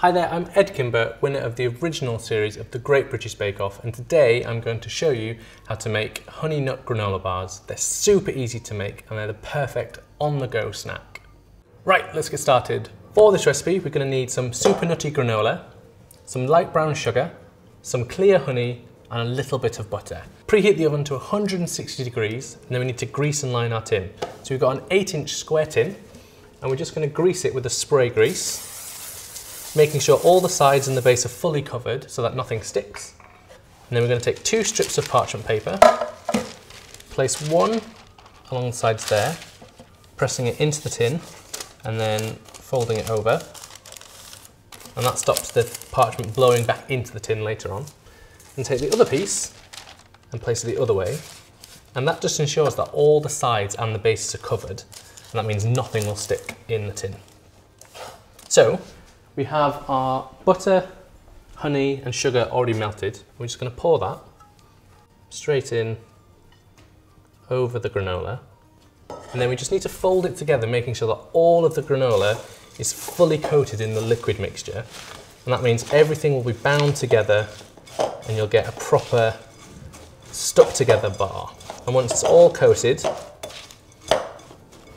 Hi there, I'm Edd Kimber, winner of the original series of the Great British Bake Off, and today I'm going to show you how to make honey nut granola bars. They're super easy to make and they're the perfect on-the-go snack. Right, let's get started. For this recipe we're going to need some super nutty granola, some light brown sugar, some clear honey and a little bit of butter. Preheat the oven to 160 degrees and then we need to grease and line our tin. So we've got an 8-inch square tin and we're just going to grease it with a spray grease, making sure all the sides and the base are fully covered so that nothing sticks. And then we're going to take 2 strips of parchment paper, place one along the sides there, pressing it into the tin and then folding it over. And that stops the parchment blowing back into the tin later on. And take the other piece and place it the other way. And that just ensures that all the sides and the bases are covered. And that means nothing will stick in the tin. So, we have our butter, honey and sugar already melted. We're just going to pour that straight in over the granola. And then we just need to fold it together, making sure that all of the granola is fully coated in the liquid mixture. And that means everything will be bound together and you'll get a proper stuck together bar. And once it's all coated,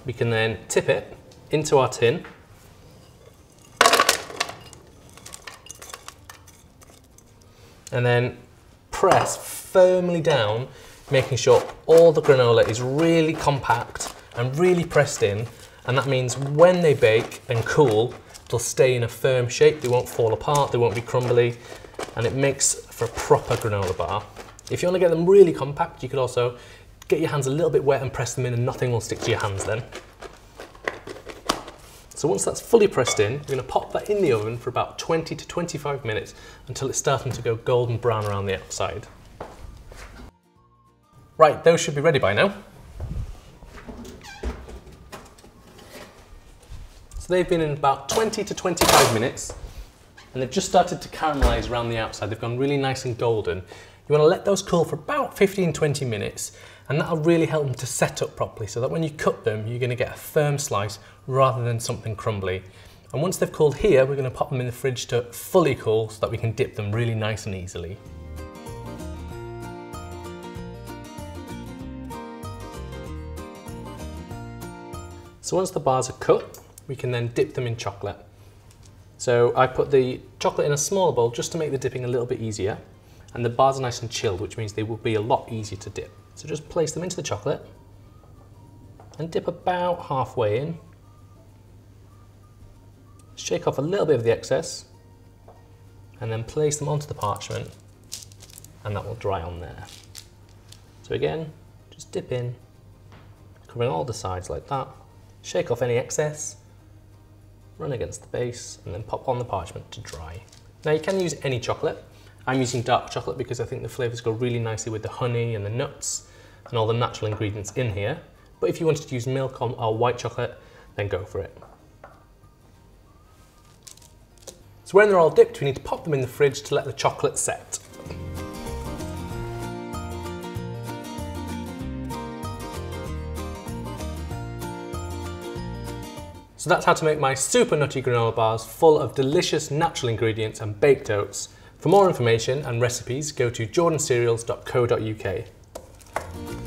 we can then tip it into our tin. And then press firmly down, making sure all the granola is really compact and really pressed in. And that means when they bake and cool, they'll stay in a firm shape, they won't fall apart, they won't be crumbly, and it makes for a proper granola bar. If you want to get them really compact, you could also get your hands a little bit wet and press them in and nothing will stick to your hands then. So once that's fully pressed in, we're going to pop that in the oven for about 20 to 25 minutes until it's starting to go golden brown around the outside. Right, those should be ready by now. So they've been in about 20 to 25 minutes and they've just started to caramelise around the outside. They've gone really nice and golden. You want to let those cool for about 15-20 minutes and that'll really help them to set up properly so that when you cut them, you're going to get a firm slice rather than something crumbly. And once they've cooled here, we're going to pop them in the fridge to fully cool so that we can dip them really nice and easily. So once the bars are cut, we can then dip them in chocolate. So I put the chocolate in a small bowl just to make the dipping a little bit easier. And the bars are nice and chilled, which means they will be a lot easier to dip. So just place them into the chocolate and dip about halfway in. Shake off a little bit of the excess and then place them onto the parchment and that will dry on there. So again, just dip in, covering all the sides like that. Shake off any excess, run against the base and then pop on the parchment to dry. Now you can use any chocolate. I'm using dark chocolate because I think the flavours go really nicely with the honey and the nuts and all the natural ingredients in here. But if you wanted to use milk or white chocolate, then go for it. So when they're all dipped, we need to pop them in the fridge to let the chocolate set. So that's how to make my super nutty granola bars full of delicious natural ingredients and baked oats. For more information and recipes, go to jordancereals.co.uk.